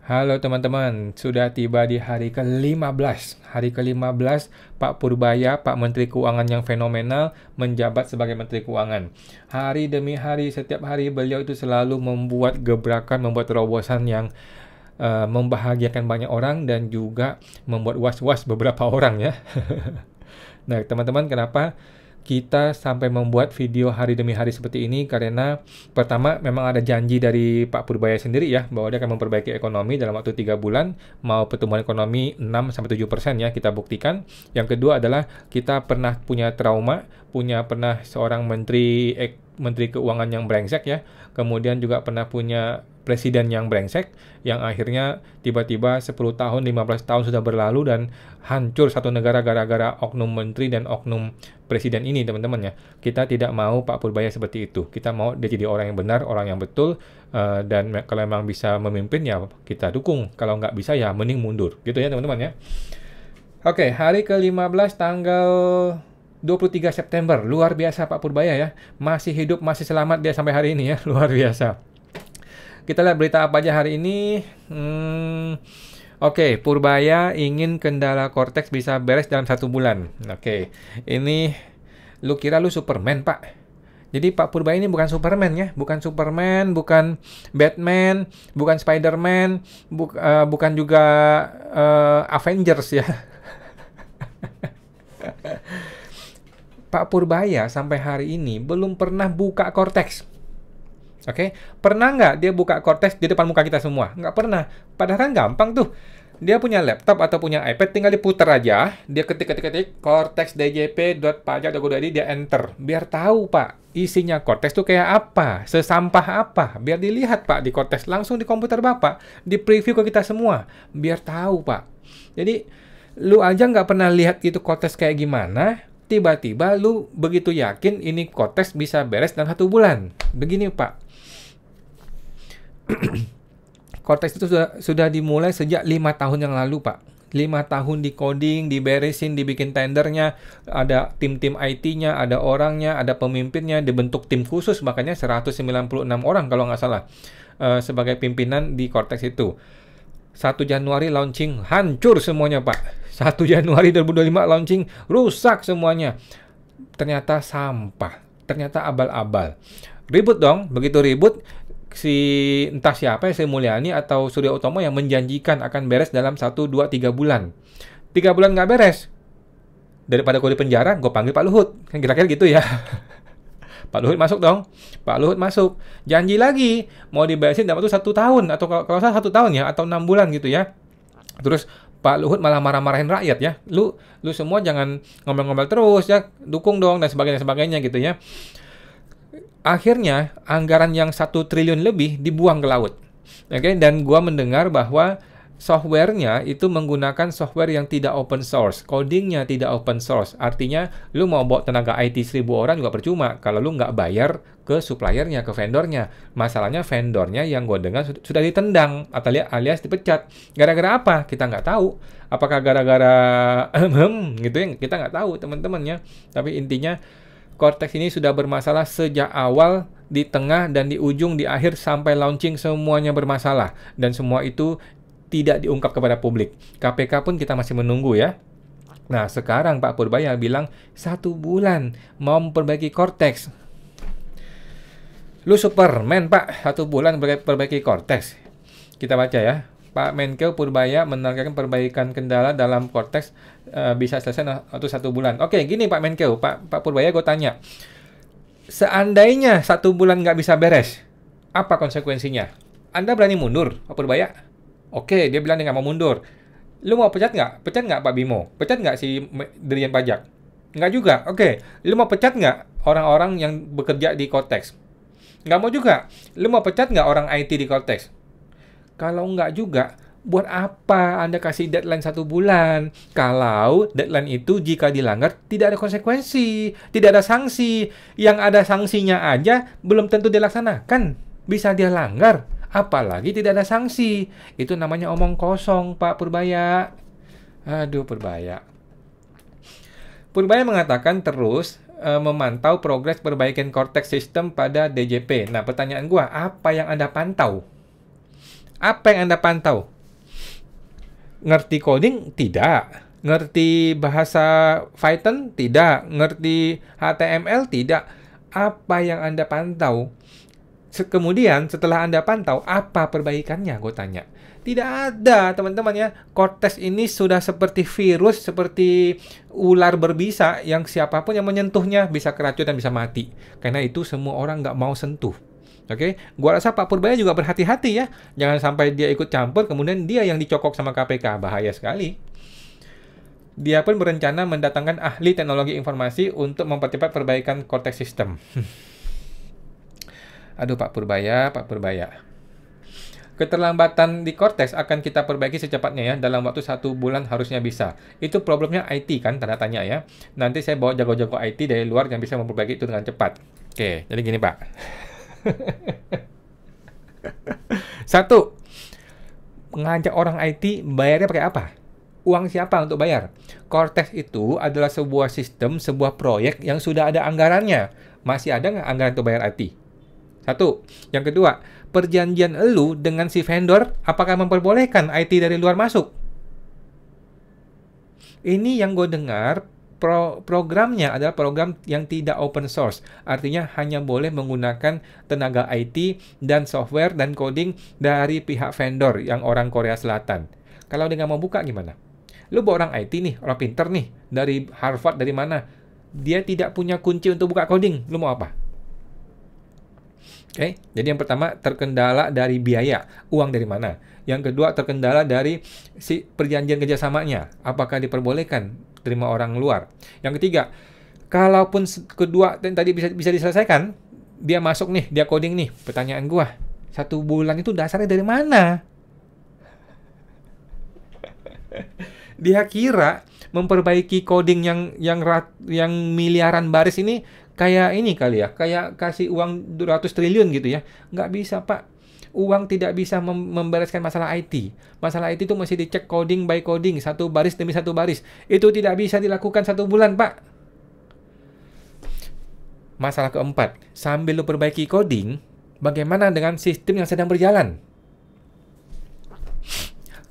Halo teman-teman, sudah tiba di hari ke-15. Hari ke-15, Pak Purbaya, Pak Menteri Keuangan yang fenomenal, menjabat sebagai Menteri Keuangan. Hari demi hari, setiap hari beliau itu selalu membuat gebrakan, membuat terobosan yang membahagiakan banyak orang dan juga membuat was-was beberapa orang ya. Nah, teman-teman, kenapa kita sampai membuat video hari demi hari seperti ini? Karena pertama memang ada janji dari Pak Purbaya sendiri ya, bahwa dia akan memperbaiki ekonomi dalam waktu 3 bulan, mau pertumbuhan ekonomi 6-7% ya, kita buktikan. Yang kedua adalah kita pernah punya trauma, pernah seorang menteri keuangan yang brengsek ya, kemudian juga pernah punya presiden yang brengsek, yang akhirnya tiba-tiba 10 tahun, 15 tahun sudah berlalu dan hancur satu negara gara-gara oknum menteri dan oknum presiden ini, teman-teman ya. Kita tidak mau Pak Purbaya seperti itu. Kita mau dia jadi orang yang benar, orang yang betul, dan kalau memang bisa memimpin ya kita dukung. Kalau nggak bisa ya mending mundur. Gitu ya, teman-teman ya. Oke, hari ke-15 tanggal 23 September. Luar biasa Pak Purbaya ya. Masih hidup, masih selamat dia sampai hari ini ya. Luar biasa. Kita lihat berita apa aja hari ini. Oke, Purbaya ingin kendala Cortex bisa beres dalam 1 bulan. Oke, ini lu kira lu Superman, Pak? Jadi Pak Purbaya ini bukan Superman ya, bukan Superman, bukan Batman, bukan Spiderman, bukan juga Avengers ya. Pak Purbaya sampai hari ini belum pernah buka Cortex. Oke, pernah nggak dia buka Cortex di depan muka kita semua? Nggak pernah. Padahal kan gampang tuh. Dia punya laptop atau punya iPad, tinggal diputar aja. Dia ketik Cortex djp.pajak.go.id, dia enter. Biar tahu, Pak, isinya Cortex tuh kayak apa, sesampah apa. Biar dilihat, Pak, di Cortex. Langsung di komputer Bapak, di preview ke kita semua. Biar tahu, Pak. Jadi, lu aja nggak pernah lihat itu Cortex kayak gimana, tiba-tiba lu begitu yakin ini Cortex bisa beres dalam 1 bulan. Begini, Pak. Cortex itu sudah dimulai sejak 5 tahun yang lalu, Pak. 5 tahun di coding, diberesin, dibikin tendernya, ada tim-tim IT-nya, ada orangnya, ada pemimpinnya, dibentuk tim khusus, makanya 196 orang kalau nggak salah sebagai pimpinan di Cortex itu. 1 Januari launching, hancur semuanya, Pak. 1 Januari 2025 launching, rusak semuanya. Ternyata sampah, ternyata abal-abal. Ribut dong, begitu ribut, entah siapa ya, Sri Mulyani atau Surya Utomo yang menjanjikan akan beres dalam 1, 2, 3 bulan. 3 bulan nggak beres. Daripada gue di penjara, gue panggil Pak Luhut. Kan kira-kira gitu ya. Pak Luhut masuk dong. Pak Luhut masuk. Janji lagi, mau diberesin dalam waktu 1 tahun. Atau kalau salah 1 tahun ya, atau 6 bulan gitu ya. Terus Pak Luhut malah marah-marahin rakyat ya. Lu semua jangan ngomel-ngomel terus ya. Dukung dong, dan sebagainya gitu ya. Akhirnya anggaran yang 1 triliun lebih dibuang ke laut. Oke, dan gua mendengar bahwa softwarenya itu menggunakan software yang tidak open source, codingnya tidak open source. Artinya lu mau bawa tenaga IT 1000 orang juga percuma kalau lu nggak bayar ke suppliernya, ke vendornya. Masalahnya vendornya yang gua dengar sudah ditendang atau alias dipecat. Gara-gara apa? Kita nggak tahu. Apakah gara-gara gitu ya? Kita nggak tahu, teman-teman ya. Tapi intinya Cortex ini sudah bermasalah sejak awal, di tengah, dan di ujung, di akhir, sampai launching semuanya bermasalah. Dan semua itu tidak diungkap kepada publik. KPK pun kita masih menunggu ya. Nah, sekarang Pak Purbaya bilang 1 bulan mau memperbaiki Cortex. Lu Superman, Pak, 1 bulan perbaiki Cortex. Kita baca ya. Pak Menkeu Purbaya menargetkan perbaikan kendala dalam Cortex bisa selesai waktu 1 bulan. Oke, gini Pak Menkeu, Pak Purbaya, gue tanya. Seandainya 1 bulan nggak bisa beres, apa konsekuensinya? Anda berani mundur, Pak Purbaya? Oke, dia bilang dia nggak mau mundur. Lu mau pecat nggak? Pecat nggak Pak Bimo? Pecat nggak si Dirjen Pajak? Nggak juga. Oke, lu mau pecat nggak orang-orang yang bekerja di Cortex? Nggak mau juga. Lu mau pecat nggak orang IT di Cortex? Kalau nggak juga, buat apa Anda kasih deadline 1 bulan? Kalau deadline itu jika dilanggar tidak ada konsekuensi, tidak ada sanksi. Yang ada sanksinya aja belum tentu dilaksanakan. Bisa dia langgar, apalagi tidak ada sanksi. Itu namanya omong kosong, Pak Purbaya. Aduh, Purbaya. Purbaya mengatakan terus memantau progres perbaikan Cortex System pada DJP. Nah, pertanyaan gua, apa yang Anda pantau? Apa yang Anda pantau? Ngerti coding? Tidak. Ngerti bahasa Python? Tidak. Ngerti HTML? Tidak. Apa yang Anda pantau? Kemudian setelah Anda pantau, apa perbaikannya? Gue tanya. Tidak ada, teman-teman ya. Cortex ini sudah seperti virus, seperti ular berbisa yang siapapun yang menyentuhnya bisa keracunan, bisa mati. Karena itu semua orang nggak mau sentuh. Oke, gua rasa Pak Purbaya juga berhati-hati ya. Jangan sampai dia ikut campur, kemudian dia yang dicokok sama KPK. Bahaya sekali. Dia pun berencana mendatangkan ahli teknologi informasi untuk mempercepat perbaikan Cortex System. Aduh Pak Purbaya, Pak Purbaya. Keterlambatan di Cortex akan kita perbaiki secepatnya ya. Dalam waktu 1 bulan harusnya bisa. Itu problemnya IT kan, tanda tanya ya. Nanti saya bawa jago-jago IT dari luar yang bisa memperbaiki itu dengan cepat. Oke, jadi gini Pak. 1. Mengajak orang IT bayarnya pakai apa? Uang siapa untuk bayar? Cortex itu adalah sebuah sistem, sebuah proyek yang sudah ada anggarannya. Masih ada nggak anggaran untuk bayar IT? 1. Yang kedua, perjanjian elu dengan si vendor apakah memperbolehkan IT dari luar masuk? Ini yang gue dengar, programnya adalah program yang tidak open source. Artinya hanya boleh menggunakan tenaga IT dan software dan coding dari pihak vendor yang orang Korea Selatan. Kalau dia nggak mau buka gimana? Lu bawa orang IT nih, orang pinter nih, dari Harvard, dari mana? Dia tidak punya kunci untuk buka coding. Lu mau apa? Oke, jadi yang pertama terkendala dari biaya, uang dari mana? Yang kedua terkendala dari si perjanjian kerjasamanya, apakah diperbolehkan terima orang luar? Yang ketiga, kalaupun kedua tadi bisa diselesaikan, dia masuk nih, dia coding nih. Pertanyaan gua, 1 bulan itu dasarnya dari mana? Dia kira memperbaiki coding yang miliaran baris ini kayak ini kali ya, kayak kasih uang 200 triliun gitu ya. Nggak bisa, Pak. Uang tidak bisa membereskan masalah IT. Masalah IT itu mesti dicek coding by coding, 1 baris demi 1 baris. Itu tidak bisa dilakukan 1 bulan, Pak. Masalah keempat, sambil lu perbaiki coding, bagaimana dengan sistem yang sedang berjalan?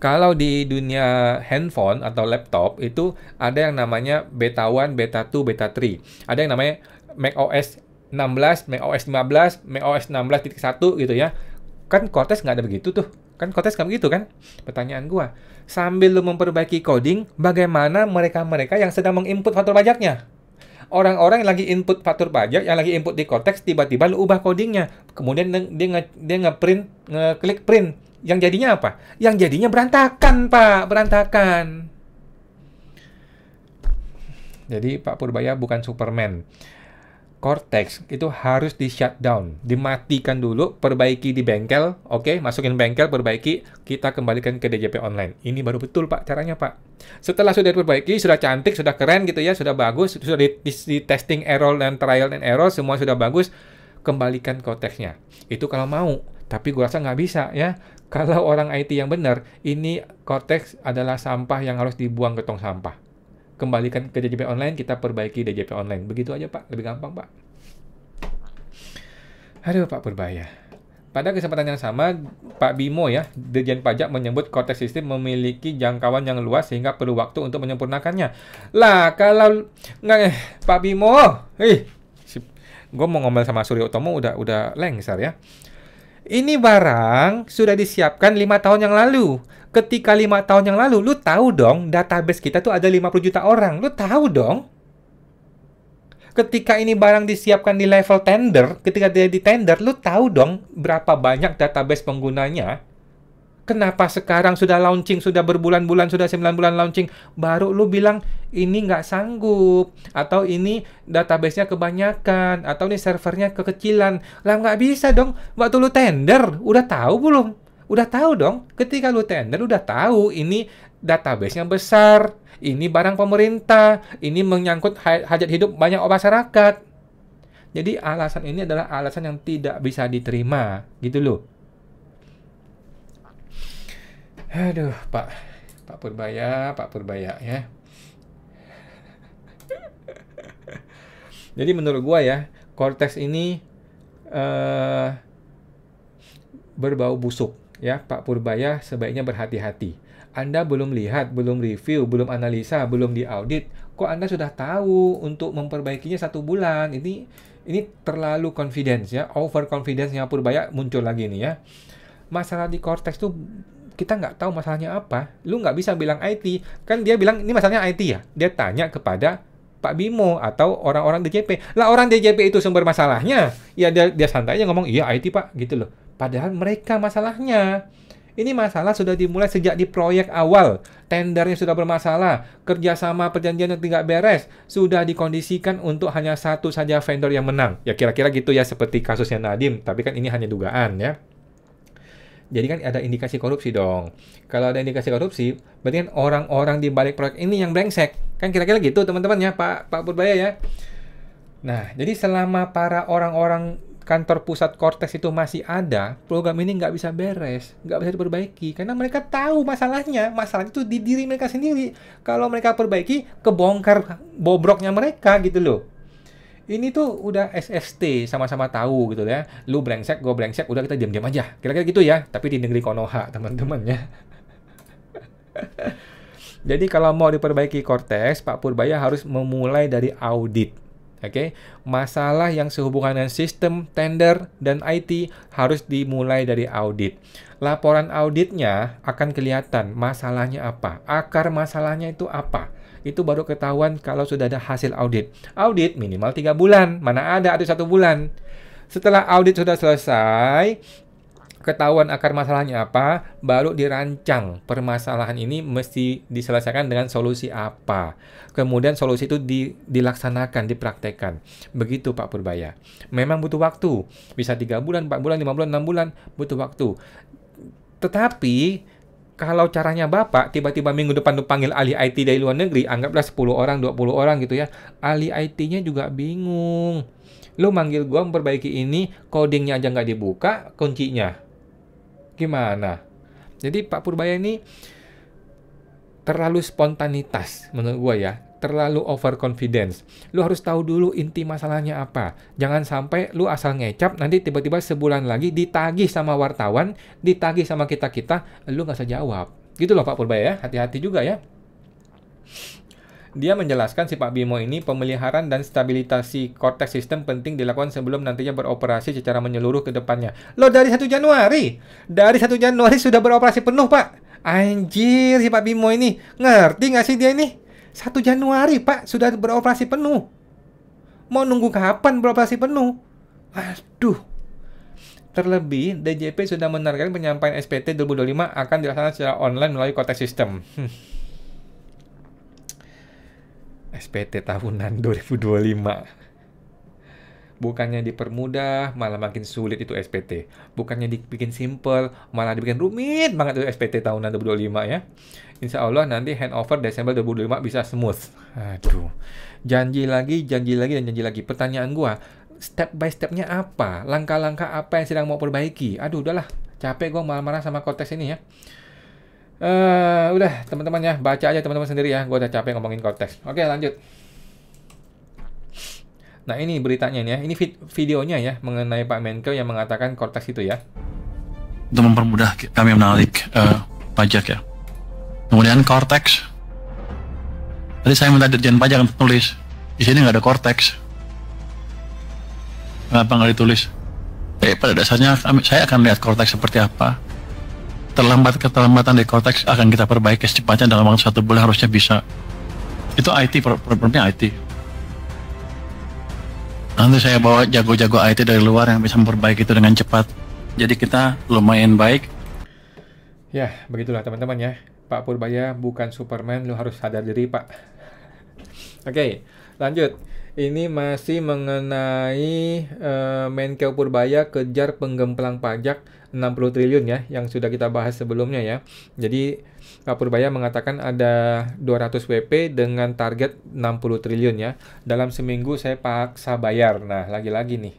Kalau di dunia handphone atau laptop itu ada yang namanya beta 1, beta 2, beta 3. Ada yang namanya macOS 16, macOS 15, macOS 16.1 gitu ya. Kan Cortex nggak ada begitu tuh. Kan Cortex nggak begitu kan? Pertanyaan gua, sambil lu memperbaiki coding, bagaimana mereka-mereka yang sedang menginput faktur pajaknya? Orang-orang yang lagi input faktur pajak, yang lagi input di Cortex, tiba-tiba lu ubah codingnya. Kemudian dia nge-print, ngeklik print. Yang jadinya apa? Yang jadinya berantakan, Pak. Berantakan. Jadi Pak Purbaya bukan Superman. Cortex itu harus di shutdown, dimatikan dulu, perbaiki di bengkel, oke, masukin bengkel, perbaiki, kita kembalikan ke DJP online. Ini baru betul Pak caranya Pak. Setelah sudah diperbaiki, sudah cantik, sudah keren gitu ya, sudah bagus, sudah di testing error dan trial and error, semua sudah bagus, kembalikan Cortexnya. Itu kalau mau, tapi gua rasa nggak bisa ya. Kalau orang IT yang benar, ini Cortex adalah sampah yang harus dibuang ke tong sampah. Kembalikan ke DJP online, kita perbaiki DJP online. Begitu aja Pak, lebih gampang Pak. Aduh Pak Purbaya. Pada kesempatan yang sama, Pak Bimo ya, Dirjen Pajak menyebut Cortex System memiliki jangkauan yang luas sehingga perlu waktu untuk menyempurnakannya. Lah, kalau nggak Pak Bimo, gue mau ngomel sama Surya Utomo udah lengser ya. Ini barang sudah disiapkan 5 tahun yang lalu. Ketika 5 tahun yang lalu, lu tahu dong database kita tuh ada 50 juta orang. Lu tahu dong. Ketika ini barang disiapkan di level tender, ketika dia di tender, lu tahu dong berapa banyak database penggunanya. Kenapa sekarang sudah launching, sudah berbulan-bulan, sudah 9 bulan launching, baru lu bilang ini nggak sanggup, atau ini database-nya kebanyakan, atau ini servernya kekecilan. Lah nggak bisa dong, waktu lu tender, udah tahu belum? Udah tahu dong, ketika lu tender udah tahu ini database-nya besar, ini barang pemerintah, ini menyangkut hajat hidup banyak masyarakat. Jadi alasan ini adalah alasan yang tidak bisa diterima, gitu loh. Aduh, Pak Purbaya ya. Jadi menurut gua ya, Cortex ini berbau busuk. ya Pak Purbaya sebaiknya berhati-hati. Anda belum lihat, belum review, belum analisa, belum diaudit, kok Anda sudah tahu untuk memperbaikinya 1 bulan? Ini terlalu confidence ya, over confidence-nya Purbaya muncul lagi nih ya. Masalah di Cortex tuh kita nggak tahu masalahnya apa. Lu nggak bisa bilang IT. Kan dia bilang ini masalahnya IT ya. Dia tanya kepada Pak Bimo atau orang-orang DJP. Lah orang DJP itu sumber masalahnya. Ya dia santai aja ngomong, iya IT Pak, gitu loh. Padahal mereka masalahnya. Ini masalah sudah dimulai sejak di proyek awal. Tendernya sudah bermasalah. Kerjasama perjanjian yang tidak beres. Sudah dikondisikan untuk hanya satu saja vendor yang menang. Ya kira-kira gitu ya seperti kasusnya Nadiem. Tapi kan ini hanya dugaan ya. Jadi kan ada indikasi korupsi dong. Kalau ada indikasi korupsi, berarti kan orang-orang di balik proyek ini yang brengsek. Kan kira-kira gitu teman-teman ya, Pak Purbaya ya. Nah, jadi selama para orang-orang kantor pusat Cortex itu masih ada, program ini nggak bisa beres, nggak bisa diperbaiki. Karena mereka tahu masalahnya. Masalah itu di diri mereka sendiri. Kalau mereka perbaiki, kebongkar bobroknya mereka gitu loh. Ini tuh udah SST, sama-sama tahu gitu ya. Lu brengsek, gue brengsek, udah kita diam-diam aja. Kira-kira gitu ya, tapi di negeri Konoha, teman-teman ya. Jadi kalau mau diperbaiki Cortex, Pak Purbaya harus memulai dari audit. Oke, masalah yang sehubungan dengan sistem, tender, dan IT harus dimulai dari audit. Laporan auditnya akan kelihatan masalahnya apa, akar masalahnya itu apa. Itu baru ketahuan kalau sudah ada hasil audit. Audit minimal 3 bulan, mana ada 1 bulan. Setelah audit sudah selesai, ketahuan akar masalahnya apa, baru dirancang permasalahan ini mesti diselesaikan dengan solusi apa. Kemudian solusi itu dilaksanakan, dipraktekkan. Begitu Pak Purbaya. Memang butuh waktu. Bisa 3 bulan, 4 bulan, 5 bulan, 6 bulan, butuh waktu. Tetapi kalau caranya Bapak, tiba-tiba minggu depan lu panggil ahli IT dari luar negeri, anggaplah 10 orang, 20 orang gitu ya. Ahli IT-nya juga bingung. Lu manggil gua memperbaiki ini, codingnya aja nggak dibuka, kuncinya. Gimana? Jadi Pak Purbaya ini terlalu spontanitas menurut gua ya. Terlalu overconfidence. Lu harus tahu dulu inti masalahnya apa. Jangan sampai lu asal ngecap, nanti tiba-tiba sebulan lagi ditagih sama wartawan, ditagih sama kita-kita, lu nggak usah jawab. Gitu loh Pak Purbaya ya, hati-hati juga ya. Dia menjelaskan si Pak Bimo ini pemeliharaan dan stabilisasi Cortex System penting dilakukan sebelum nantinya beroperasi secara menyeluruh ke depannya. Loh dari 1 Januari? Dari 1 Januari sudah beroperasi penuh Pak. Anjir si Pak Bimo ini. Ngerti nggak sih dia ini? 1 Januari, Pak, sudah beroperasi penuh. Mau nunggu kapan beroperasi penuh? Aduh. Terlebih, DJP sudah menargetkan penyampaian SPT 2025 akan dilaksanakan secara online melalui Cortex System. SPT tahunan 2025. Bukannya dipermudah, malah makin sulit itu SPT. Bukannya dibikin simple, malah dibikin rumit banget itu SPT tahunan 2025 ya. Insya Allah nanti handover Desember 2025 bisa smooth. Aduh. Janji lagi, dan janji lagi. Pertanyaan gua, step by stepnya apa? Langkah-langkah apa yang sedang mau perbaiki? Aduh, udahlah. Capek gua marah-marah sama Cortex ini ya. Udah, teman-teman ya. Baca aja teman-teman sendiri ya. Gua udah capek ngomongin Cortex. Oke, lanjut. Nah ini beritanya nih ya, ini videonya ya mengenai Pak Menko yang mengatakan Cortex itu ya. Untuk mempermudah kami menarik pajak ya. Kemudian Cortex. Tadi saya minta Dirjen Pajak untuk tulis. Di sini nggak ada Cortex. Kenapa nggak ditulis? Pada dasarnya saya akan lihat Cortex seperti apa. Keterlambatan dari Cortex akan kita perbaiki secepatnya dalam waktu 1 bulan harusnya bisa. Itu IT, problemnya IT. Nanti saya bawa jago-jago IT dari luar yang bisa memperbaiki itu dengan cepat. Jadi kita lumayan baik. Ya, begitulah teman-teman ya. Pak Purbaya bukan Superman, lu harus sadar diri, Pak. Oke, lanjut. Ini masih mengenai Menko Purbaya kejar penggemplang pajak 60 triliun ya, yang sudah kita bahas sebelumnya ya. Jadi Pak Purbaya mengatakan ada 200 WP dengan target 60 triliun ya. Dalam seminggu saya paksa bayar. Nah, lagi-lagi nih.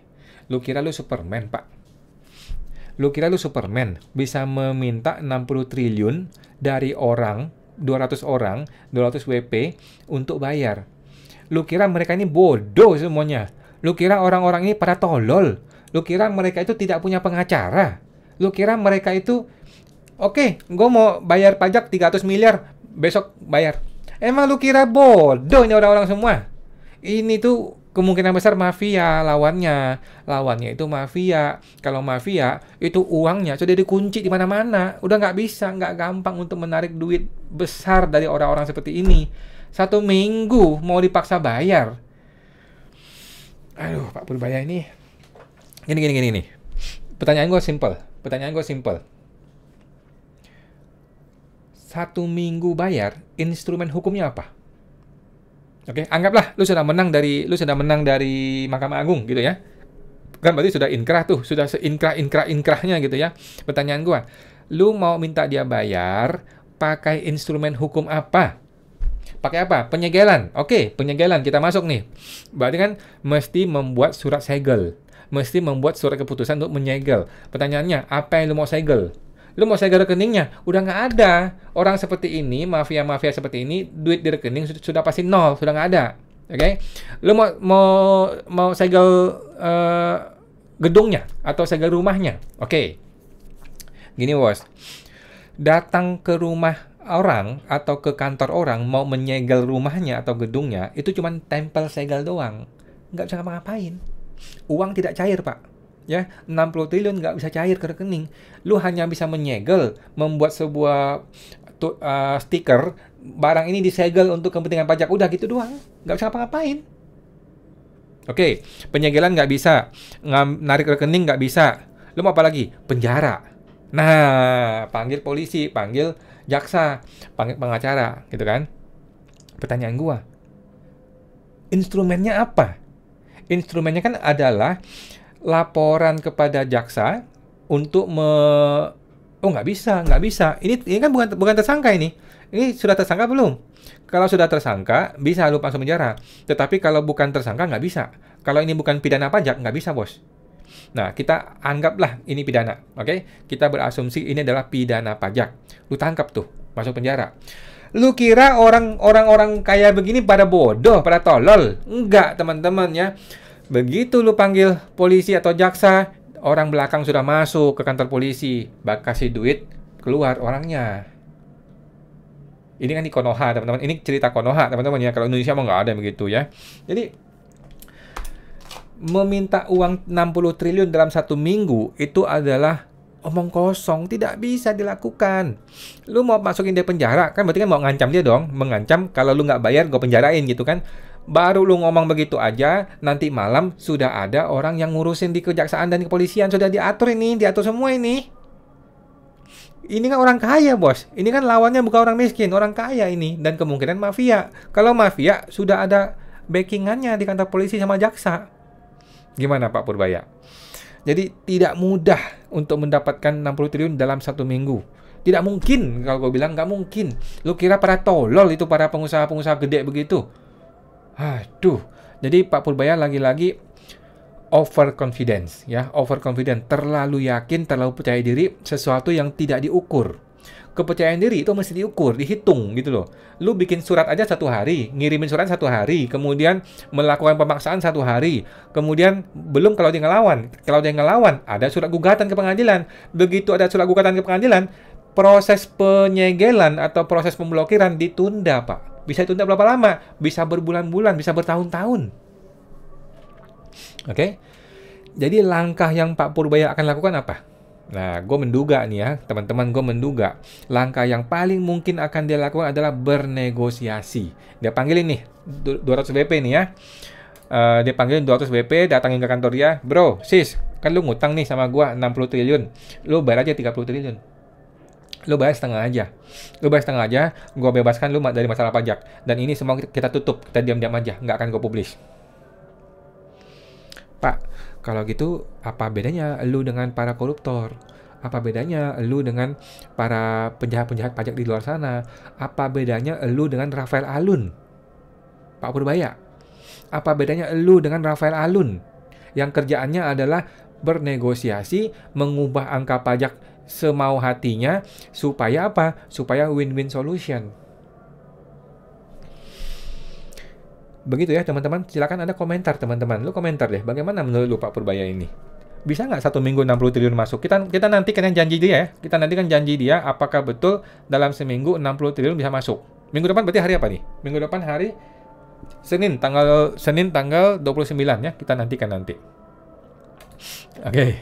Lu kira lu Superman, Pak? Lu kira lu Superman bisa meminta 60 triliun dari orang, 200 orang, 200 WP untuk bayar? Lu kira mereka ini bodoh semuanya? Lu kira orang-orang ini pada tolol? Lu kira mereka itu tidak punya pengacara? Lu kira mereka itu Oke, gue mau bayar pajak 300 miliar, besok bayar. Emang lu kira bodoh ini orang-orang semua? Ini tuh kemungkinan besar mafia lawannya. Lawannya itu mafia. Kalau mafia, itu uangnya sudah dikunci di mana-mana. Udah nggak bisa, nggak gampang untuk menarik duit besar dari orang-orang seperti ini. 1 minggu mau dipaksa bayar. Aduh, Pak Purbaya ini. Gini nih. Pertanyaan gue simple. 1 minggu bayar, instrumen hukumnya apa? Oke, anggaplah lu sudah menang dari Mahkamah Agung gitu ya. Kan berarti sudah inkrah tuh, sudah seinkrah-inkrahnya gitu ya. Pertanyaan gua, lu mau minta dia bayar pakai instrumen hukum apa? Pakai apa? Penyegelan. Oke, penyegelan kita masuk nih. Berarti kan mesti membuat surat segel. Mesti membuat surat keputusan untuk menyegel. Pertanyaannya, apa yang lu mau segel? Lu mau segel rekeningnya? Udah nggak ada. Orang seperti ini, mafia-mafia seperti ini, duit di rekening sudah pasti nol, sudah nggak ada. Oke? Lu mau segel gedungnya atau segel rumahnya? Oke. Gini, bos. Datang ke rumah orang atau ke kantor orang mau menyegel rumahnya atau gedungnya, itu cuma tempel segel doang. Nggak bisa ngapa-ngapain. Uang tidak cair, Pak. Ya, 60 triliun nggak bisa cair ke rekening. Lu hanya bisa menyegel, membuat sebuah stiker, barang ini disegel untuk kepentingan pajak. Udah gitu doang. Nggak bisa ngapa-ngapain. Oke, penyegelan nggak bisa. Narik rekening nggak bisa. Lu mau apa lagi? Penjara. Nah, panggil polisi, panggil jaksa, panggil pengacara, gitu kan? Pertanyaan gua, instrumennya apa? Instrumennya kan adalah laporan kepada jaksa untuk oh nggak bisa. Ini kan bukan tersangka ini. Ini sudah tersangka belum? Kalau sudah tersangka, bisa lu masuk penjara. Tetapi kalau bukan tersangka, nggak bisa. Kalau ini bukan pidana pajak, nggak bisa, bos. Nah, kita anggaplah ini pidana, oke? Kita berasumsi ini adalah pidana pajak. Lu tangkap tuh, masuk penjara. Lu kira orang-orang kaya begini pada bodoh, pada tolol? Enggak, teman-teman ya. Begitu lu panggil polisi atau jaksa, orang belakang sudah masuk ke kantor polisi, kasih duit, keluar orangnya. Ini kan di Konoha, teman-teman. Ini cerita Konoha, teman-teman ya. Kalau Indonesia mah nggak ada begitu ya. Jadi, meminta uang 60 triliun dalam 1 minggu itu adalah omong kosong, tidak bisa dilakukan. Lu mau masukin dia penjara, kan berarti kan mau ngancam dia dong. Mengancam, kalau lu nggak bayar, gue penjarain gitu kan. Baru lu ngomong begitu aja, nanti malam sudah ada orang yang ngurusin di kejaksaan dan kepolisian. Sudah diatur ini, diatur semua ini. Ini kan orang kaya, bos. Ini kan lawannya bukan orang miskin, orang kaya ini. Dan kemungkinan mafia. Kalau mafia, sudah ada backingannya di kantor polisi sama jaksa. Gimana Pak Purbaya? Jadi tidak mudah untuk mendapatkan 60 triliun dalam 1 minggu. Tidak mungkin, kalau gue bilang nggak mungkin. Lu kira para tolol itu, para pengusaha-pengusaha gede begitu? Aduh, jadi Pak Purbaya lagi-lagi overconfidence ya, overconfident, terlalu yakin, terlalu percaya diri, sesuatu yang tidak diukur. Kepercayaan diri itu mesti diukur, dihitung gitu loh. Lu bikin surat aja 1 hari, ngirimin surat 1 hari, kemudian melakukan pemaksaan 1 hari, kemudian belum kalau dia ngelawan. Kalau dia ngelawan, ada surat gugatan ke pengadilan. Begitu ada surat gugatan ke pengadilan, proses penyegelan atau proses pemblokiran ditunda, Pak. Bisa ditunda berapa lama? Bisa berbulan-bulan, bisa bertahun-tahun. Oke? Jadi langkah yang Pak Purbaya akan lakukan apa? Nah, gue menduga nih ya, teman-teman, gue menduga langkah yang paling mungkin akan dia lakukan adalah bernegosiasi. Dia panggilin nih 200 BP nih ya. Dia panggilin 200 BP, datangin ke kantor dia. Bro, sis, kan lu ngutang nih sama gue 60 triliun. Lu bayar aja 30 triliun. Lu bayar setengah aja. Gue bebaskan lu dari masalah pajak. Dan ini semua kita tutup, kita diam-diam aja, nggak akan gue publish. Pak, kalau gitu apa bedanya lu dengan para koruptor? Apa bedanya lu dengan para penjahat-penjahat pajak di luar sana? Apa bedanya lu dengan Rafael Alun? Pak Purbaya, apa bedanya lu dengan Rafael Alun? Yang kerjaannya adalah bernegosiasi, mengubah angka pajak semau hatinya, supaya apa? Supaya win-win solution. Begitu ya teman-teman, silakan ada komentar teman-teman. Lu komentar deh, bagaimana menurut lu Pak Purbaya ini? Bisa nggak 1 minggu 60 triliun masuk? Kita nantikan yang janji dia ya. Kita nantikan janji dia apakah betul dalam seminggu 60 triliun bisa masuk. Minggu depan berarti hari apa nih? Minggu depan hari Senin tanggal 29 ya. Kita nantikan nanti. Oke.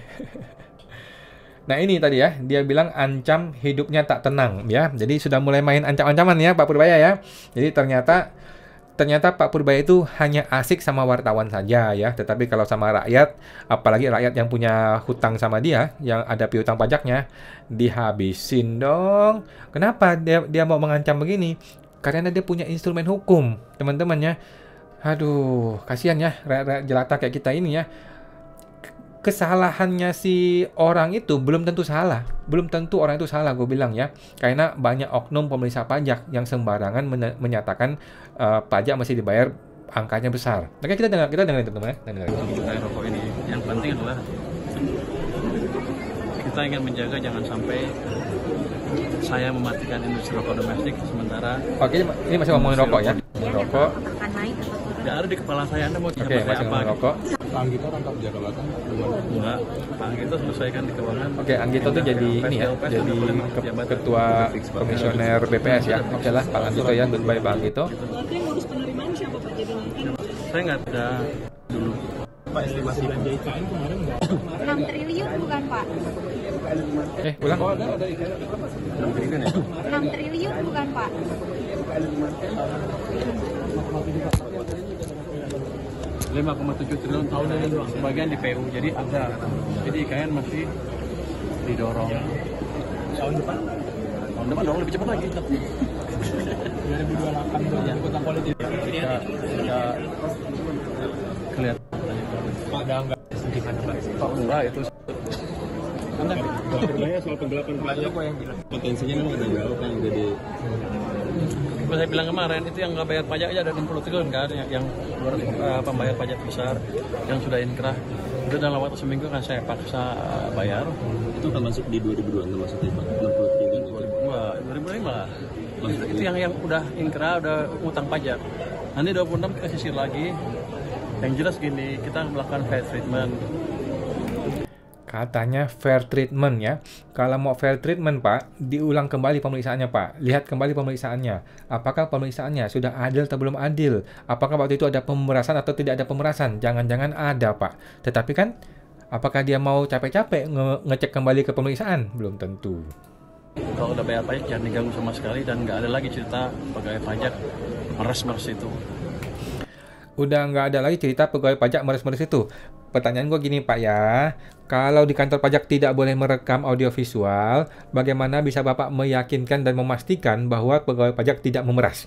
Nah ini tadi ya, dia bilang ancam hidupnya tak tenang ya. Jadi sudah mulai main ancam-ancaman ya Pak Purbaya ya. Jadi ternyata Pak Purbaya itu hanya asik sama wartawan saja ya, tetapi kalau sama rakyat, apalagi rakyat yang punya hutang sama dia, yang ada piutang pajaknya, dihabisin dong. Kenapa dia mau mengancam begini? Karena dia punya instrumen hukum, teman-teman ya. Aduh, kasihan ya rakyat jelata kayak kita ini ya. Kesalahannya si orang itu belum tentu salah. Belum tentu orang itu salah, gue bilang ya. Karena banyak oknum pemeriksa pajak yang sembarangan menyatakan pajak masih dibayar angkanya besar. Oke, kita dengar itu teman-teman. Mengenai rokok ini, yang penting adalah kita ingin menjaga jangan sampai saya mematikan industri rokok domestik sementara. Oke, ini masih ngomongin rokok ya. Rokok. Nggak ada di kepala saya, Anda mau Oke, pakai masih apa? ngomongin rokok. Pak Anggito rangkap jabatan Enggak, Pak Anggito selesaikan di keuangan. Oke, Anggito tuh jadi ini ya, jadi ketua komisioner BPS ya. Oke lah, Pak Anggito ya, goodbye Pak Anggito. Berarti yang ngurus penerimaan siapa Pak? Jadi Saya nggak ada dulu. Pak estimasi belanja IKN kemarin nggak? 6 triliun bukan Pak? Ulang. Ada IKN berapa? 6 triliun ya? 6 triliun bukan Pak? 5,7 triliun tahun ini doang, sebagian di PU, jadi ada. Jadi IKN masih didorong. Tahun depan? Tahun depan dong lebih cepat lagi. 2028 ya, ikutan politik. Kita kelihatan. Pak ada nggak gimana Pak? Pak enggak itu. Anda berbahaya soal penggelapan pajak yang bilang potensinya memang ada jauh kan jadi. Saya bilang kemarin itu yang nggak bayar pajak aja ada 60 triliun kan, yang pembayar pajak besar yang sudah inkrah. Itu dalam waktu seminggu kan saya paksa bayar. Itu kan masuk di 2002 maksudnya Pak? 60 triliun 2005. Itu yang udah inkrah, udah utang pajak. Nanti 26 kita sisir lagi. Yang jelas gini, kita melakukan fair treatment. Katanya fair treatment ya. Kalau mau fair treatment Pak, diulang kembali pemeriksaannya Pak. Lihat kembali pemeriksaannya. Apakah pemeriksaannya sudah adil atau belum adil? Apakah waktu itu ada pemerasan atau tidak ada pemerasan? Jangan-jangan ada Pak. Tetapi kan, apakah dia mau capek-capek ngecek kembali ke pemeriksaan? Belum tentu. Kalau udah bayar pajak jangan diganggu sama sekali dan nggak ada lagi cerita pegawai pajak meres-meres itu. Udah nggak ada lagi cerita pegawai pajak meres-meres itu. Pertanyaan gue gini Pak ya, kalau di kantor pajak tidak boleh merekam audiovisual, bagaimana bisa Bapak meyakinkan dan memastikan bahwa pegawai pajak tidak memeras?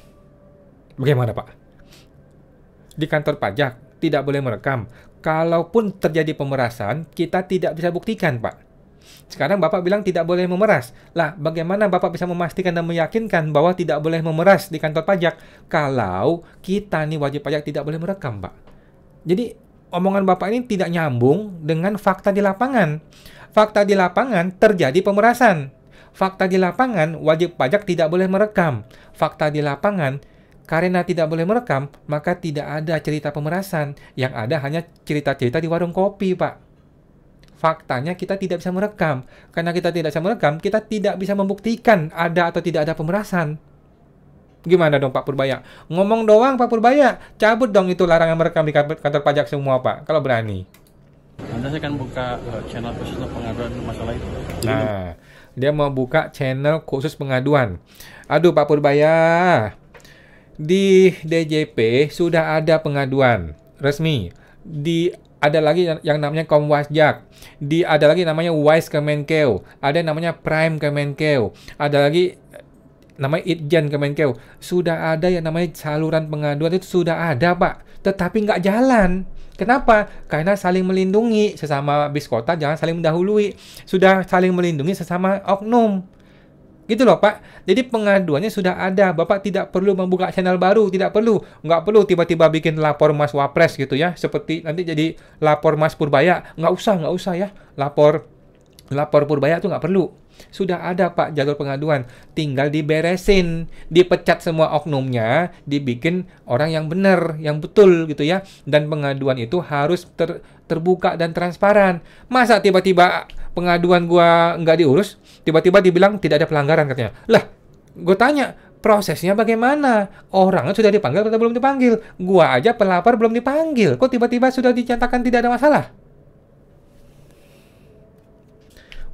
Bagaimana Pak? Di kantor pajak tidak boleh merekam. Kalaupun terjadi pemerasan, kita tidak bisa buktikan Pak. Sekarang Bapak bilang tidak boleh memeras. Lah, bagaimana Bapak bisa memastikan dan meyakinkan bahwa tidak boleh memeras di kantor pajak kalau kita nih wajib pajak tidak boleh merekam, Pak? Jadi, omongan Bapak ini tidak nyambung dengan fakta di lapangan. Fakta di lapangan terjadi pemerasan. Fakta di lapangan wajib pajak tidak boleh merekam. Fakta di lapangan karena tidak boleh merekam, maka tidak ada cerita pemerasan. Yang ada hanya cerita-cerita di warung kopi, Pak. Faktanya kita tidak bisa merekam. Karena kita tidak bisa merekam, kita tidak bisa membuktikan ada atau tidak ada pemerasan. Gimana dong Pak Purbaya? Ngomong doang Pak Purbaya. Cabut dong itu larangan merekam di kantor pajak semua Pak, kalau berani. Nanti saya akan buka channel khusus untuk pengaduan masalah itu. Nah, dia mau buka channel khusus pengaduan. Aduh Pak Purbaya, di DJP sudah ada pengaduan resmi. Ada lagi yang namanya Komwasjak. Ada lagi namanya Wise Kemenkeu. Ada yang namanya Prime Kemenkeu. Ada lagi namanya Itjen Kemenkeu. Sudah ada yang namanya saluran pengaduan itu sudah ada Pak. Tetapi nggak jalan. Kenapa? Karena saling melindungi. Sesama bis kota jangan saling mendahului. Sudah saling melindungi sesama oknum. Gitu loh Pak. Jadi pengaduannya sudah ada. Bapak tidak perlu membuka channel baru. Tidak perlu. Nggak perlu tiba-tiba bikin lapor Mas Wapres gitu ya. Seperti nanti jadi lapor Mas Purbaya. Nggak usah ya. Lapor Purbaya tuh nggak perlu. Sudah ada Pak jalur pengaduan, tinggal diberesin, dipecat semua oknumnya, dibikin orang yang benar, yang betul gitu ya. Dan pengaduan itu harus terbuka dan transparan. Masa tiba-tiba pengaduan gua nggak diurus, tiba-tiba dibilang tidak ada pelanggaran katanya. Lah, gue tanya, prosesnya bagaimana? Orangnya sudah dipanggil atau belum dipanggil? Gua aja pelapor belum dipanggil. Kok tiba-tiba sudah dinyatakan tidak ada masalah?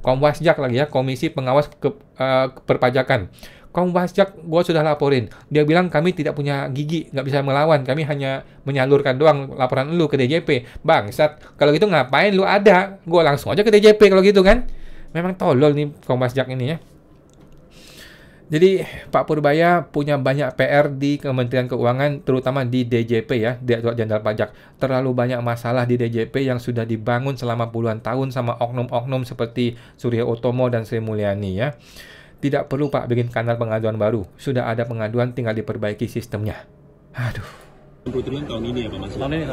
Komwasjak lagi ya, Komisi Pengawas Perpajakan. Komwasjak gue sudah laporin. Dia bilang kami tidak punya gigi, nggak bisa melawan. Kami hanya menyalurkan doang laporan lu ke DJP. Bangsat, kalau gitu ngapain lu ada? Gue langsung aja ke DJP kalau gitu kan. Memang tolol nih Komwasjak ini ya. Jadi Pak Purbaya punya banyak PR di Kementerian Keuangan, terutama di DJP ya, Direktorat Jenderal Pajak. Terlalu banyak masalah di DJP yang sudah dibangun selama puluhan tahun sama oknum-oknum seperti Surya Utomo dan Sri Mulyani ya. Tidak perlu Pak bikin kanal pengaduan baru. Sudah ada pengaduan, tinggal diperbaiki sistemnya. Aduh. 60 triliun tahun ini ya Pak masuk? Tahun ini.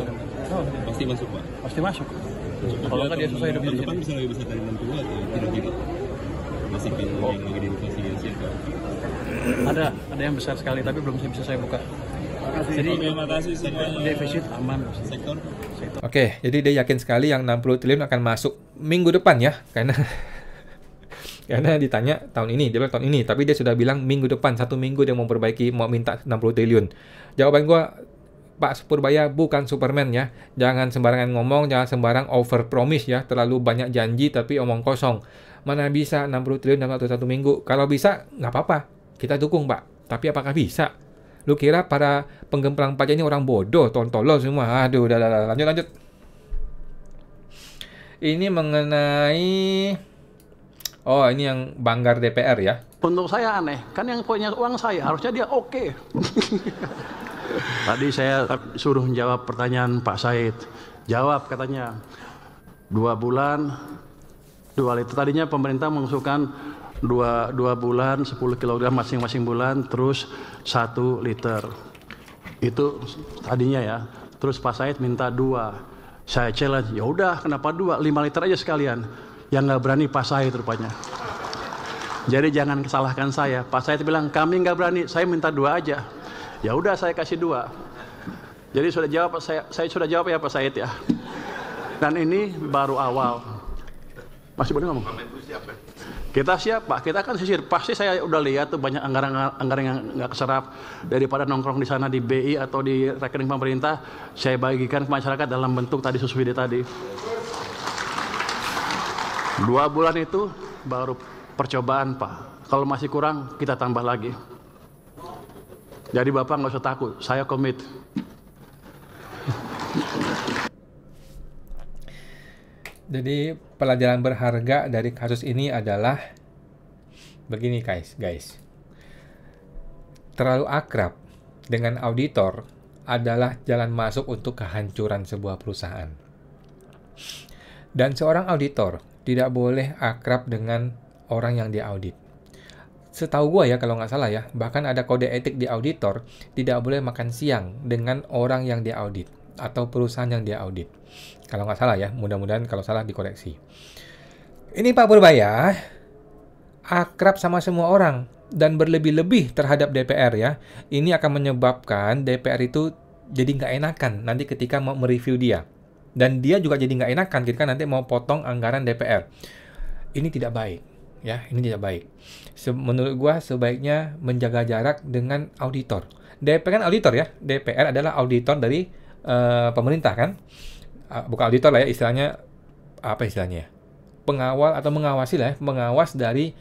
Pasti masuk Pak? Pasti masuk. Kalau nggak dia selesai hidup di depan sini. bisa lebih besar dari 60 atau tidak? Masih kan yang lagi diinvestigasi Pak? Ada yang besar sekali tapi belum bisa saya buka. Jadi terima kasih semuanya. defisit aman. Sektor. Oke, jadi dia yakin sekali yang 60 triliun akan masuk minggu depan ya, karena ditanya tahun ini, dia bilang tahun ini, tapi dia sudah bilang minggu depan, 1 minggu dia mau perbaiki, mau minta 60 triliun. Jawaban gua, Pak Purbaya bukan Superman ya, jangan sembarangan ngomong, jangan sembarang over promise ya, terlalu banyak janji tapi omong kosong. Mana bisa 60 triliun dalam waktu 1 minggu? Kalau bisa, nggak apa-apa, kita dukung Pak. Tapi apakah bisa? Lu kira para penggemplang pajak ini orang bodoh, tolol semua? Aduh, udah, lanjut. Ini mengenai... Oh, ini yang banggar DPR ya. Untuk saya aneh, kan yang punya uang saya, harusnya dia oke. Tadi saya suruh menjawab pertanyaan Pak Said. Jawab katanya, 2 bulan, 2 liter. Tadinya pemerintah mengusulkan 2 bulan, 10 kg masing-masing bulan, terus 1 liter. Itu tadinya ya. Terus Pak Said minta 2. Saya challenge, ya udah kenapa 2? 5 liter aja sekalian. Yang nggak berani Pak Said rupanya. Jadi jangan salahkan saya. Pak Said bilang kami nggak berani, saya minta 2 aja. Ya udah saya kasih 2. Jadi sudah jawab, saya sudah jawab ya Pak Said ya. Dan ini baru awal. Masih boleh ngomong? Kita siap Pak, kita kan sisir. Pasti saya udah lihat tuh banyak anggaran yang nggak keserap. Daripada nongkrong di sana di BI atau di rekening pemerintah, saya bagikan ke masyarakat dalam bentuk tadi subsidi tadi. 2 bulan itu baru percobaan Pak. Kalau masih kurang kita tambah lagi. Jadi Bapak nggak usah takut, saya komit. Jadi pelajaran berharga dari kasus ini adalah begini guys. Terlalu akrab dengan auditor adalah jalan masuk untuk kehancuran sebuah perusahaan. Dan seorang auditor tidak boleh akrab dengan orang yang diaudit. Setahu gua ya, kalau nggak salah ya, bahkan ada kode etik di auditor, tidak boleh makan siang dengan orang yang diaudit atau perusahaan yang diaudit. Kalau nggak salah ya, mudah-mudahan kalau salah dikoreksi. Ini Pak Purbaya akrab sama semua orang dan berlebih-lebih terhadap DPR ya. Ini akan menyebabkan DPR itu jadi nggak enakan nanti ketika mau mereview dia. Dan dia juga jadi nggak enakan ketika nanti mau potong anggaran DPR. Ini tidak baik, ya. Ini tidak baik. Menurut gua sebaiknya menjaga jarak dengan auditor. DPR kan auditor ya. DPR adalah auditor dari pemerintah kan. Bukan auditor lah ya, istilahnya apa istilahnya? Pengawal atau mengawasi lah ya. Mengawas dari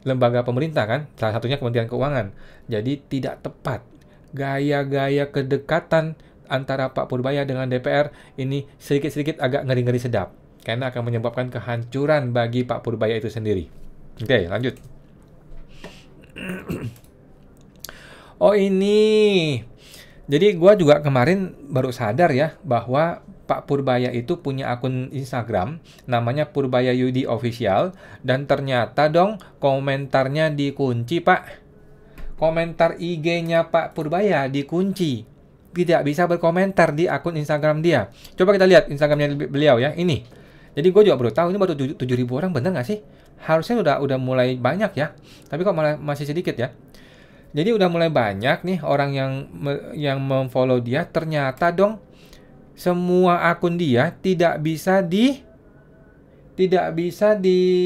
lembaga pemerintah kan. Salah satunya Kementerian Keuangan. Jadi tidak tepat. Gaya-gaya kedekatan antara Pak Purbaya dengan DPR ini sedikit-sedikit agak ngeri-ngeri sedap. Karena akan menyebabkan kehancuran bagi Pak Purbaya itu sendiri. Oke, lanjut. Oh ini. Jadi gua juga kemarin baru sadar ya bahwa Pak Purbaya itu punya akun Instagram namanya Purbaya Yudi Official dan ternyata dong komentarnya dikunci Pak. Komentar IG-nya Pak Purbaya dikunci. Tidak bisa berkomentar di akun Instagram dia. Coba kita lihat Instagramnya beliau ya, ini. Jadi gue juga baru tahu, ini baru 7.000 orang, bener nggak sih? Harusnya udah mulai banyak ya. Tapi kok malah masih sedikit ya. Jadi udah mulai banyak nih orang yang memfollow dia. Ternyata dong semua akun dia tidak bisa di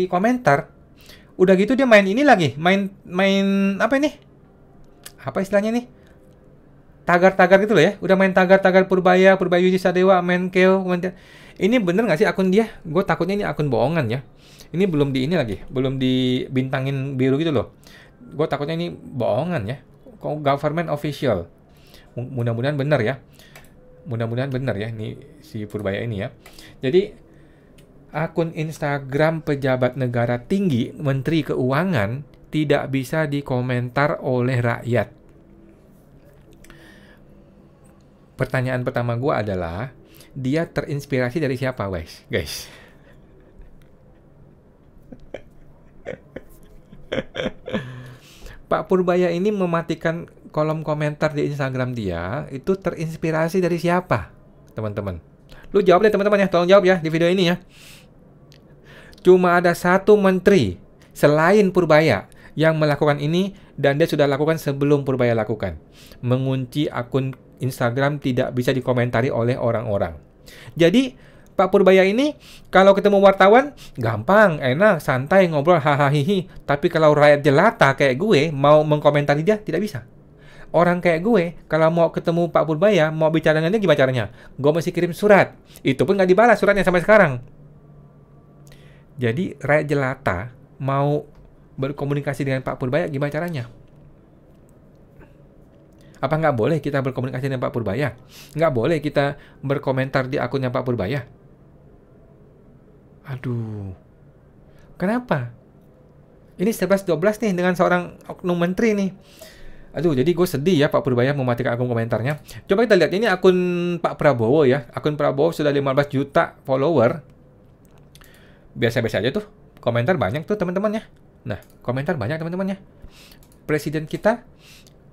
komentar. Udah gitu dia main ini lagi, main apa ini? Apa istilahnya nih? Tagar-tagar gitu loh ya. Udah main tagar-tagar Purbaya Yudi Sadewa, Menkeu. Ini bener nggak sih akun dia? Gue takutnya ini akun bohongan ya. Ini belum di ini lagi, belum dibintangin biru gitu loh. Gue takutnya ini bohongan ya. Government official. Mudah-mudahan bener ya. Mudah-mudahan bener ya ini si Purbaya ini ya. Jadi akun Instagram pejabat negara tinggi, Menteri Keuangan tidak bisa dikomentar oleh rakyat. Pertanyaan pertama gue adalah, dia terinspirasi dari siapa, guys? Pak Purbaya ini mematikan kolom komentar di Instagram dia, itu terinspirasi dari siapa, teman-teman? Lu jawab deh teman-teman ya, tolong jawab ya di video ini ya. Cuma ada satu menteri selain Purbaya yang melakukan ini, dan dia sudah lakukan sebelum Purbaya lakukan. Mengunci akun Instagram tidak bisa dikomentari oleh orang-orang. Jadi Pak Purbaya ini kalau ketemu wartawan gampang, enak, santai, ngobrol, hahaha. Tapi kalau rakyat jelata kayak gue mau mengkomentari dia tidak bisa. Orang kayak gue kalau mau ketemu Pak Purbaya, mau bicara dengan dia gimana caranya? Gue mesti kirim surat. Itu pun nggak dibalas suratnya sampai sekarang. Jadi rakyat jelata mau berkomunikasi dengan Pak Purbaya gimana caranya? Apa nggak boleh kita berkomunikasi dengan Pak Purbaya? Nggak boleh kita berkomentar di akunnya Pak Purbaya? Aduh, kenapa? Ini 11-12 nih dengan seorang oknum menteri nih. Aduh, jadi gue sedih ya Pak Purbaya mematikan akun komentarnya. Coba kita lihat, ini akun Pak Prabowo ya. Akun Prabowo sudah 15 juta follower. Biasa-biasa aja tuh. Komentar banyak tuh teman-teman ya. Nah, komentar banyak teman-teman ya. Presiden kita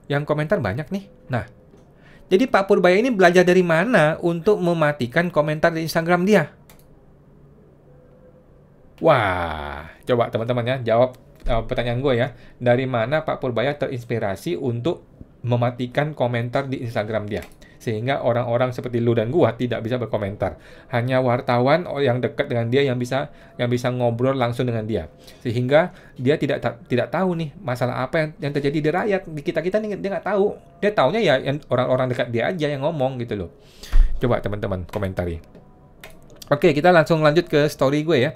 yang komentar banyak nih. Nah, jadi Pak Purbaya ini belajar dari mana untuk mematikan komentar di Instagram dia? Wah, coba teman-teman ya, jawab pertanyaan gue ya. Dari mana Pak Purbaya terinspirasi untuk mematikan komentar di Instagram dia? Sehingga orang-orang seperti lu dan gua tidak bisa berkomentar. Hanya wartawan yang dekat dengan dia yang bisa ngobrol langsung dengan dia. Sehingga dia tidak tahu nih masalah apa yang terjadi di rakyat. Di kita nih dia nggak tahu. Dia taunya ya yang orang-orang dekat dia aja yang ngomong gitu loh. Coba teman-teman komentari. Oke, kita langsung lanjut ke story gue ya.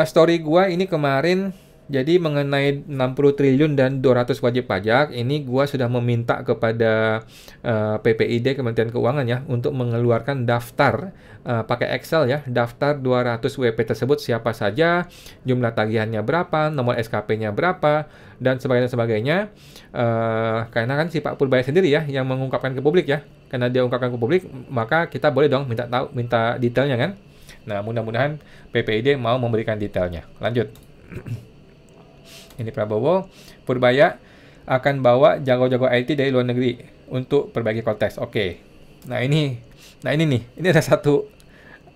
Story gua ini kemarin jadi mengenai 60 triliun dan 200 wajib pajak, ini gua sudah meminta kepada PPID Kementerian Keuangan ya untuk mengeluarkan daftar pakai Excel ya, daftar 200 WP tersebut siapa saja, jumlah tagihannya berapa, nomor SKP-nya berapa dan sebagainya. Karena kan si Pak Purbaya sendiri ya yang mengungkapkan ke publik ya. Karena dia ungkapkan ke publik, maka kita boleh dong minta detailnya kan. Nah, mudah-mudahan PPID mau memberikan detailnya. Lanjut. Ini Prabowo, Purbaya akan bawa jago-jago IT dari luar negeri untuk perbaiki konteks. Oke. Nah ini nih, ini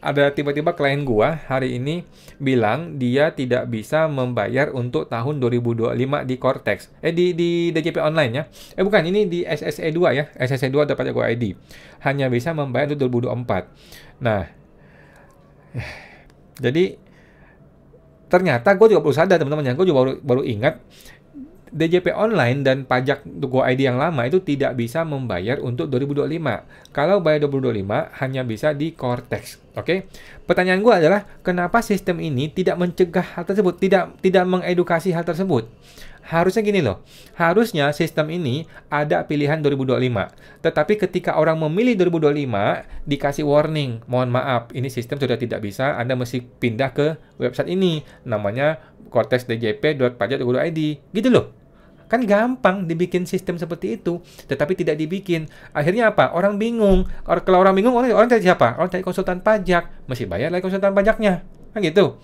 ada tiba-tiba klien gua hari ini bilang dia tidak bisa membayar untuk tahun 2025 di Cortex. Di DJP online ya. Bukan, ini di SSE2 ya. SSE2 dapat jago ID. Hanya bisa membayar untuk 2024. Nah, jadi ternyata gue juga baru sadar teman-teman ya, gue juga baru ingat DJP online dan pajak Go ID yang lama itu tidak bisa membayar untuk 2025. Kalau bayar 2025 hanya bisa di Cortex. Oke? Pertanyaan gue adalah kenapa sistem ini tidak mencegah hal tersebut, tidak mengedukasi hal tersebut? Harusnya gini loh, harusnya sistem ini ada pilihan 2025. Tetapi ketika orang memilih 2025, dikasih warning, mohon maaf, ini sistem sudah tidak bisa, Anda mesti pindah ke website ini, namanya cortexdjp.pajak.id, gitu loh. Kan gampang dibikin sistem seperti itu, tetapi tidak dibikin. Akhirnya apa? Orang bingung. Kalau orang bingung, orang cari siapa? Orang cari konsultan pajak, mesti bayar lagi konsultan pajaknya, kan gitu.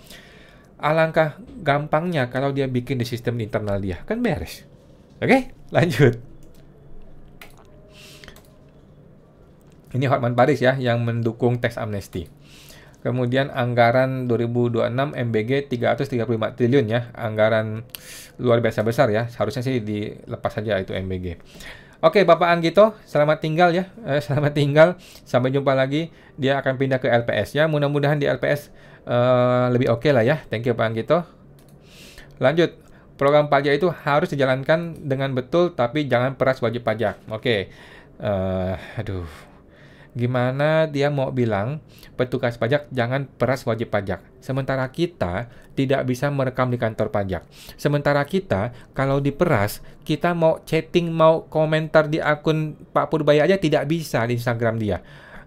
Alangkah gampangnya kalau dia bikin di sistem internal dia, kan beres. Oke, lanjut. Ini Hotman Paris ya yang mendukung tax amnesty. Kemudian anggaran 2026 MBG 335 triliun ya. Anggaran luar biasa besar ya. Seharusnya sih dilepas saja itu MBG. Oke, Bapak Anggito, selamat tinggal ya. Selamat tinggal. Sampai jumpa lagi. Dia akan pindah ke LPS ya. Mudah-mudahan di LPS lebih oke lah ya. Thank you Pak Anggito. Lanjut. Program pajak itu harus dijalankan dengan betul, tapi jangan peras wajib pajak. Oke. Aduh. Gimana dia mau bilang petugas pajak jangan peras wajib pajak, sementara kita tidak bisa merekam di kantor pajak. Sementara kita kalau diperas, kita mau chatting, mau komentar di akun Pak Purbaya aja tidak bisa di Instagram dia.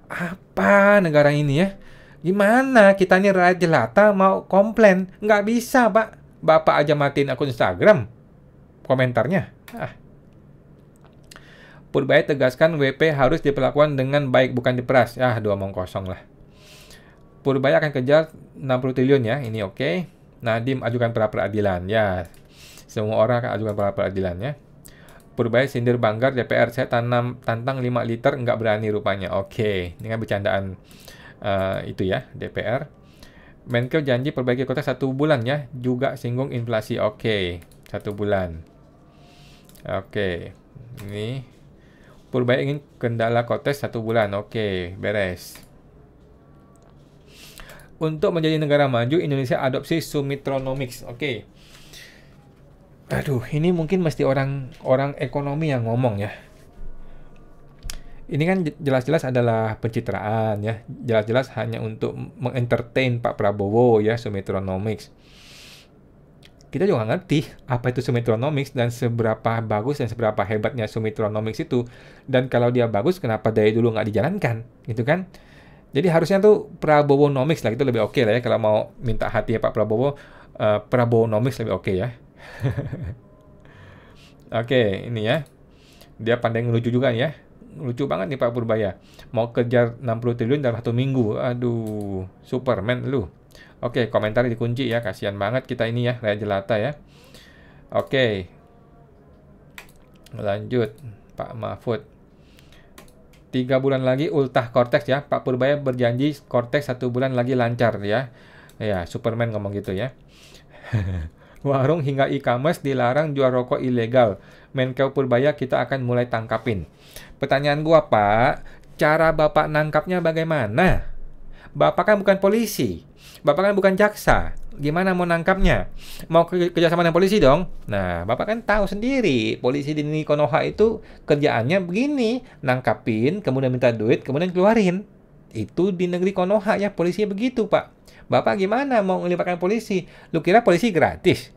Apa negara ini ya? Gimana kita ini rakyat jelata mau komplain? Nggak bisa, Pak. Bapak aja matiin akun Instagram komentarnya. Purbaya tegaskan WP harus diperlakukan dengan baik, bukan diperas. Dua omong kosong lah. Purbaya akan kejar 60 triliun ya, ini oke. Nadiem ajukan pra-peradilan. Ya, semua orang akan ajukan pra-peradilan ya. Purbaya sindir Banggar DPR, saya tantang 5 liter, nggak berani rupanya. Oke, ini kan bercandaan itu ya, DPR. Menkeu janji perbaiki kota 1 bulan ya, juga singgung inflasi. Oke, 1 bulan. Oke, ini Purbaya ingin kendala kotes 1 bulan. Oke, beres. Untuk menjadi negara maju, Indonesia adopsi Sumitronomics. Oke. Aduh, ini mungkin mesti orang ekonomi yang ngomong ya. Ini kan jelas-jelas adalah pencitraan ya. Jelas-jelas hanya untuk mengentertain Pak Prabowo ya, Sumitronomics. Kita juga nggak ngerti apa itu Sumitronomics dan seberapa bagus dan seberapa hebatnya Sumitronomics itu. Dan kalau dia bagus, kenapa dari dulu nggak dijalankan, gitu kan? Jadi harusnya tuh Prabowonomics lah, itu lebih oke lah ya. Kalau mau minta hati ya Pak Prabowo, Prabowonomics lebih oke ya. Oke, ini ya. Dia pandai ngelucu juga ya. Lucu banget nih Pak Purbaya. Mau kejar 60 triliun dalam 1 minggu. Aduh, Superman lu. Oke, komentar dikunci ya. Kasihan banget kita ini ya, rakyat jelata ya. Oke. Lanjut, Pak Mahfud. 3 bulan lagi ultah Cortex ya. Pak Purbaya berjanji Cortex 1 bulan lagi lancar ya. Ya, Superman ngomong gitu ya. Warung hingga e-commerce dilarang jual rokok ilegal. Menkeu Purbaya kita akan mulai tangkapin. Pertanyaan gua, Pak, cara Bapak nangkapnya bagaimana? Bapak kan bukan polisi. Bapak kan bukan jaksa. Gimana mau nangkapnya? Mau kerjasama dengan polisi dong? Nah, Bapak kan tahu sendiri. Polisi di Konoha itu kerjaannya begini. Nangkapin, kemudian minta duit, kemudian keluarin. Itu di negeri Konoha ya, polisi begitu, Pak. Bapak gimana mau melibatkan polisi? Lu kira polisi gratis?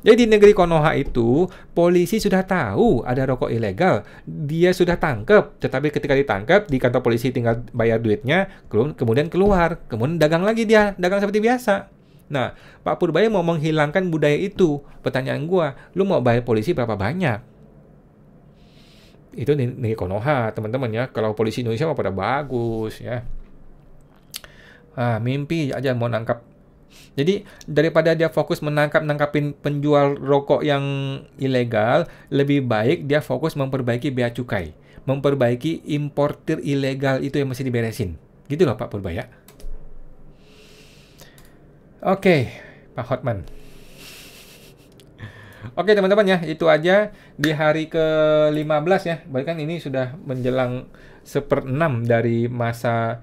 Jadi di negeri Konoha itu, polisi sudah tahu ada rokok ilegal. Dia sudah tangkap, tetapi ketika ditangkap, di kantor polisi tinggal bayar duitnya, kemudian keluar. Kemudian dagang lagi dia, dagang seperti biasa. Nah, Pak Purbaya mau menghilangkan budaya itu. Pertanyaan gua, lu mau bayar polisi berapa banyak? Itu di negeri Konoha, teman-teman ya. Kalau polisi Indonesia mah pada bagus ya. Mimpi aja mau nangkap. Jadi daripada dia fokus nangkapin penjual rokok yang ilegal, lebih baik dia fokus memperbaiki bea cukai, memperbaiki importir ilegal itu yang mesti diberesin. Gitu loh Pak Purbaya. Oke, Pak Hotman. Oke teman-teman ya, itu aja di hari ke-15 ya. Berarti kan ini sudah menjelang 1/6 dari masa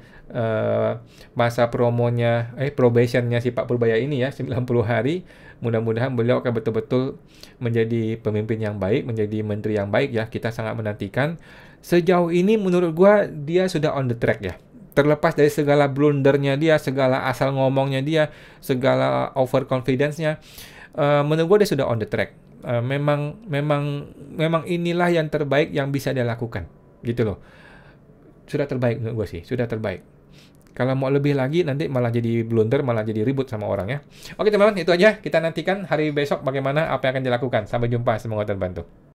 promonya, probationnya si Pak Purbaya ini ya, 90 hari. Mudah-mudahan beliau akan betul-betul menjadi pemimpin yang baik, menjadi menteri yang baik ya. Kita sangat menantikan. Sejauh ini menurut gua dia sudah on the track ya. Terlepas dari segala blundernya dia, segala asal ngomongnya dia, segala overconfidence-nya, menurut gua dia sudah on the track. Memang inilah yang terbaik yang bisa dia lakukan. Gitu loh. Sudah terbaik menurut gua sih, sudah terbaik. Kalau mau lebih lagi nanti malah jadi blunder, malah jadi ribut sama orang ya. Oke teman-teman, itu aja. Kita nantikan hari besok bagaimana apa yang akan dilakukan. Sampai jumpa, semoga terbantu.